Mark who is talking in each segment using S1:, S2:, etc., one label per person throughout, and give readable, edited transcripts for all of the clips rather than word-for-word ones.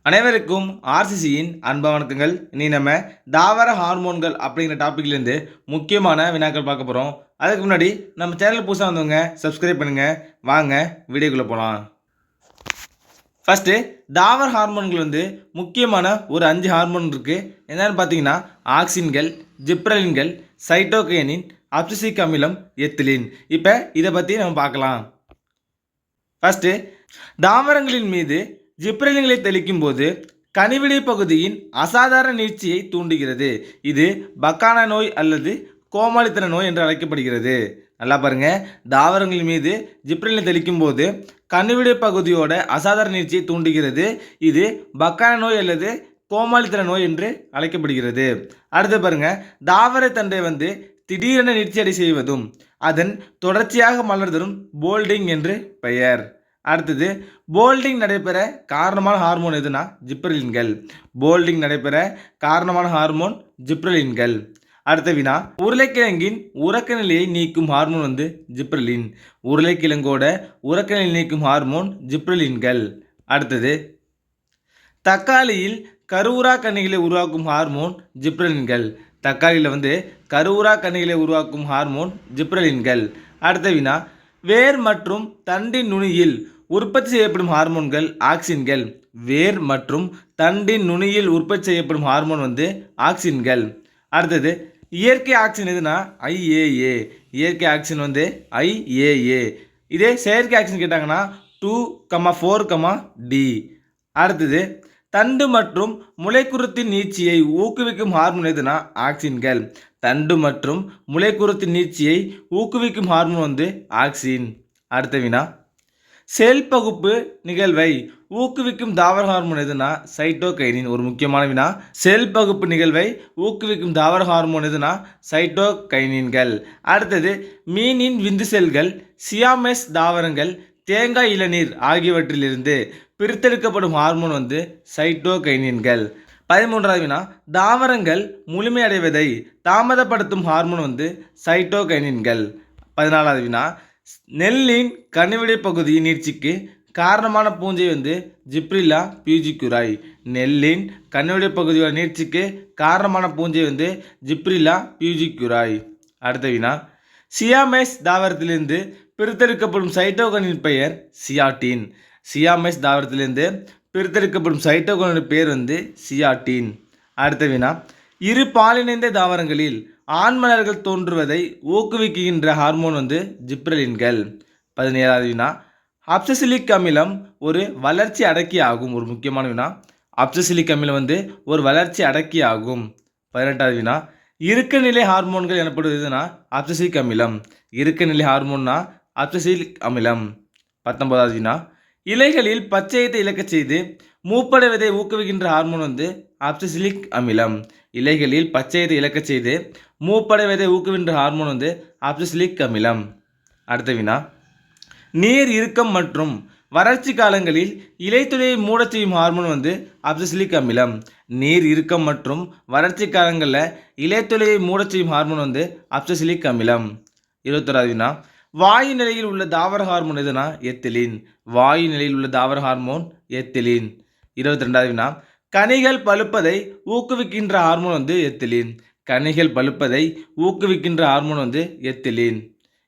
S1: அனைவருக்கும் ஆர்சிசியின் அன்பு வணக்கங்கள். இனி நம்ம தாவர ஹார்மோன்கள் அப்படிங்கிற டாப்பிக்லேருந்து முக்கியமான வினாக்கள் பார்க்க போகிறோம். அதுக்கு முன்னாடி நம்ம சேனல் புதுசாக வந்தவங்க சப்ஸ்கிரைப் பண்ணுங்கள். வாங்க வீடியோக்குள்ளே போகலாம். ஃபஸ்ட்டு தாவர ஹார்மோன்கள் முக்கியமான ஒரு 5 ஹார்மோன் இருக்குது. என்னென்னு பார்த்தீங்கன்னா ஆக்சின்கள், ஜிப்ரலின்கள், சைட்டோகைனின், அப்சிசிக் அமிலம், எத்திலின். இப்போ இதை பற்றி நம்ம பார்க்கலாம். ஃபஸ்ட்டு தாவரங்களின் மீது ஜிப்ரலின்களை தெளிக்கும் போது கனிவிடை பகுதியின் அசாதாரண நீட்சியை தூண்டுகிறது. இது பக்கான நோய் அல்லது கோமாளித்தன நோய் என்று அழைக்கப்படுகிறது. நல்லா பாருங்க, தாவரங்களின் மீது ஜிப்ரலினை தெளிக்கும் போது கனிவிடை பகுதியோட அசாதாரண நீட்சியை தூண்டுகிறது. இது பக்கான நோய் அல்லது கோமாளித்தன நோய் என்று அழைக்கப்படுகிறது. அடுத்து பாருங்க, தாவர தண்டை திடீரென நீட்சியடை செய்வதும் அதன் தொடர்ச்சியாக மலர்தரும் போல்டிங் என்று பெயர். அடுத்தது போல்டிங் நடைபெற காரணமான ஹார்மோன் எதுனா ஜிப்ரலின்கள். போல்டிங் நடைபெற காரணமான ஹார்மோன் ஜிப்ரலின்கள். அடுத்த வினா, உருளைக்கிழங்கின் உறக்க நிலையை நீக்கும் ஹார்மோன் ஜிப்ரலின். உருளைக்கிழங்கோட உறக்க நிலையை நீக்கும் ஹார்மோன் ஜிப்ரலின்கள். அடுத்தது தக்காளியில் கருவுரா கன்னிகளை உருவாக்கும் ஹார்மோன் ஜிப்ரலின்கள். தக்காளியில் கருவுரா கன்னிகளை உருவாக்கும் ஹார்மோன் ஜிப்ரலின்கள். அடுத்த வினா, வேர் மற்றும் தண்டின் நுனியில் உற்பத்தி செய்யப்படும் ஹார்மோன்கள் ஆக்சின்கள். வேர் மற்றும் தண்டின் நுனியில் உற்பத்தி செய்யப்படும் ஹார்மோன் ஆக்சின்கள். அடுத்தது இயற்கை ஆக்சின் எதுனா ஐஏஏ. இயற்கை ஆக்சின் ஐஏஏ. இதே செயற்கை ஆக்சின் கேட்டாங்கன்னா 2,4,D. அடுத்தது தண்டு மற்றும் முளைக்குருத்தின் நீட்சியை ஊக்குவிக்கும் ஹார்மோன் எதுனா ஆக்சின்கள். தண்டு மற்றும் முளைக்குருத்தின் நீட்சியை ஊக்குவிக்கும் ஹார்மோன் ஆக்சின். அடுத்த வினா, செல் பகுப்பு நிகழ்வை ஊக்குவிக்கும் தாவர ஹார்மோன் எதுனா சைட்டோகைனின். ஒரு முக்கியமான வினா, செல் பகுப்பு நிகழ்வை ஊக்குவிக்கும் தாவர ஹார்மோன் எதுனா சைட்டோகைனின்கள். அடுத்தது மீனின் விந்து செல்கள், சியாமெஸ் தாவரங்கள், தேங்காய் இளநீர் ஆகியவற்றிலிருந்து பிரித்தெடுக்கப்படும் ஹார்மோன் சைட்டோகைனின்கள். 13வது வினா, தாவரங்கள் முழுமையடைவதை தாமதப்படுத்தும் ஹார்மோன் சைட்டோகைனின்கள். 14வது வினா, நெல்லின் கனிவிடை பகுதியின் நீட்சிக்கு காரணமான பூஞ்சை ஜிப்ரில்லா பியூஜிகுராய். நெல்லின் கனிவிடை பகுதியோட நீட்சிக்கு காரணமான பூஞ்சை ஜிப்ரில்லா பியூஜிகுராய். அடுத்த வினா, சியாமெஸ் தாவரத்திலிருந்து பிரித்தெடுக்கப்படும் சைட்டோகைனின் பெயர் சியாட்டின். சியாமெஸ் தாவரத்திலிருந்து பிரித்தெடுக்கப்படும் சைட்டோகைனின் பெயர் சியாட்டின். அடுத்த வினா, இரு பாலிணைந்த தாவரங்களில் ஆண்மலர்கள் தோன்றுவதை ஊக்குவிக்கின்ற ஹார்மோன் ஜிப்ரலின்கள். 17வது வினா, அப்சிசிலிக் அமிலம் ஒரு வளர்ச்சி அடக்கி ஆகும். ஒரு முக்கியமான வினா, அப்சிசிலிக் அமிலம் ஒரு வளர்ச்சி அடக்கி ஆகும். 18வது வினா, இறுக்க நிலை ஹார்மோன்கள் எனப்படுவதுனா அப்சிசிலிக் அமிலம். இறுக்க நிலை ஹார்மோன்னா அப்சிசிலிக் அமிலம். 19வது வினா, இலைகளில் பச்சையத்தை இழக்கச் செய்து மூப்படைவதை ஊக்குவிக்கின்ற ஹார்மோன் அப்சிசிலிக் அமிலம். இலைகளில் பச்சையத்தை இழக்கச் செய்து மூப்படைவதை ஊக்குவிக்கின்ற ஹார்மோன் அப்சிசிலிக் அமிலம். அடுத்த வினா, நீர் இறுக்கம் மற்றும் வறட்சி காலங்களில் இலைத்துளையை மூடச் செய்யும் ஹார்மோன் அப்சிசிலிக் அமிலம். நீர் இறுக்கம் மற்றும் வறட்சி காலங்களில் இலைத்துளையை மூடச் செய்யும் ஹார்மோன் அப்சிசிலிக் அமிலம். 21வது வினா, வாயு நிலையில் உள்ள தாவர ஹார்மோன் எதுனா எத்திலின். வாயு நிலையில் உள்ள தாவர ஹார்மோன் எத்திலின். 22வது வினா, கனிகள் பழுப்பதை ஊக்குவிக்கின்ற ஹார்மோன் எத்திலின். கனிகள் பழுப்பதை ஊக்குவிக்கின்ற ஹார்மோன் எத்திலின்.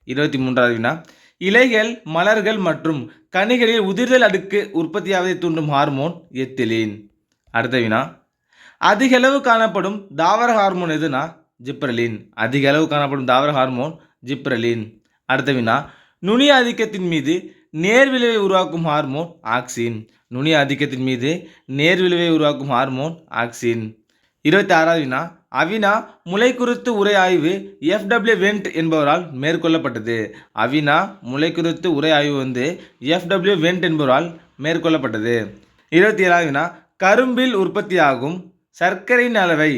S1: 23வது வினா, இலைகள், மலர்கள் மற்றும் கனிகளில் உதிர்தல் அடுக்கு உற்பத்தியாவதை தூண்டும் ஹார்மோன் எத்திலின். அடுத்த வினா, அதிக அளவு காணப்படும் தாவர ஹார்மோன் எதுனா ஜிப்ரலின். அதிக அளவு காணப்படும் தாவர ஹார்மோன் ஜிப்ரலின். அடுத்த வினா, நுனி ஆதிக்கத்தின் மீது நேர்விளைவை உருவாக்கும் ஹார்மோன் ஆக்சின். நுனி ஆதிக்கத்தின் மீது நேர்விளைவை உருவாக்கும் ஹார்மோன் ஆக்சின். 26வது வினா, அவினா முளைக்குருத்து உரை ஆய்வு FW வென்ட் என்பவரால் மேற்கொள்ளப்பட்டது. அவினா முளைக்குருத்து உரை ஆய்வு FW வென்ட் என்பவரால் மேற்கொள்ளப்பட்டது. 27வது வினா, கரும்பில் உற்பத்தியாகும் சர்க்கரையின் அளவை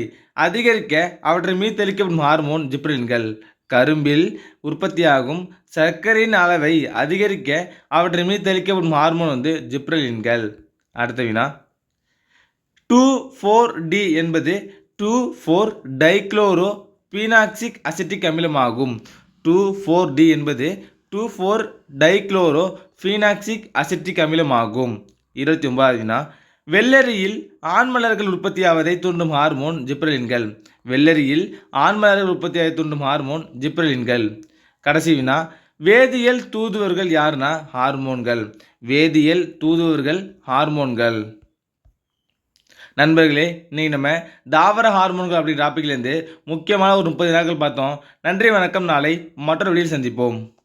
S1: அதிகரிக்க அவற்றின் மீது தெளிக்கப்படும் ஹார்மோன் ஜிப்ரலின்கள். கரும்பில் உற்பத்தியாகும் சர்க்கரையின் அளவை அதிகரிக்க அவற்றின் மீது தெளிக்கப்படும் ஹார்மோன் ஜிப்ரலின்கள். அடுத்த வினா, 2,4-D என்பது 2,4-டைக்ளோரோ பீனாக்சிக் அசிட்டிக் அமிலமாகும். 2,4-D என்பது 2,4-டைக்ளோரோ பீனாக்சிக் அசிட்டிக் அமிலமாகும். 29வது வினா, வெள்ளரியில் ஆண்மலர்கள் உற்பத்தியாவதை தூண்டும் ஹார்மோன் ஜிப்ரலின்கள். வெள்ளரியில் ஆண்மலர்கள் உற்பத்தியாவதை தூண்டும் ஹார்மோன் ஜிப்ரலின்கள். கடைசி வினா, வேதியியல் தூதுவர்கள் யாருன்னா ஹார்மோன்கள். வேதியியல் தூதுவர்கள் ஹார்மோன்கள். நண்பர்களே, இன்னைக்கு நம்ம தாவர ஹார்மோன்கள் அப்படிங்கிற டாப்பிக்லேருந்து முக்கியமான ஒரு 30 வினாக்கள் பார்த்தோம். நன்றி, வணக்கம். நாளை மற்றொரு வீடியோவில் சந்திப்போம்.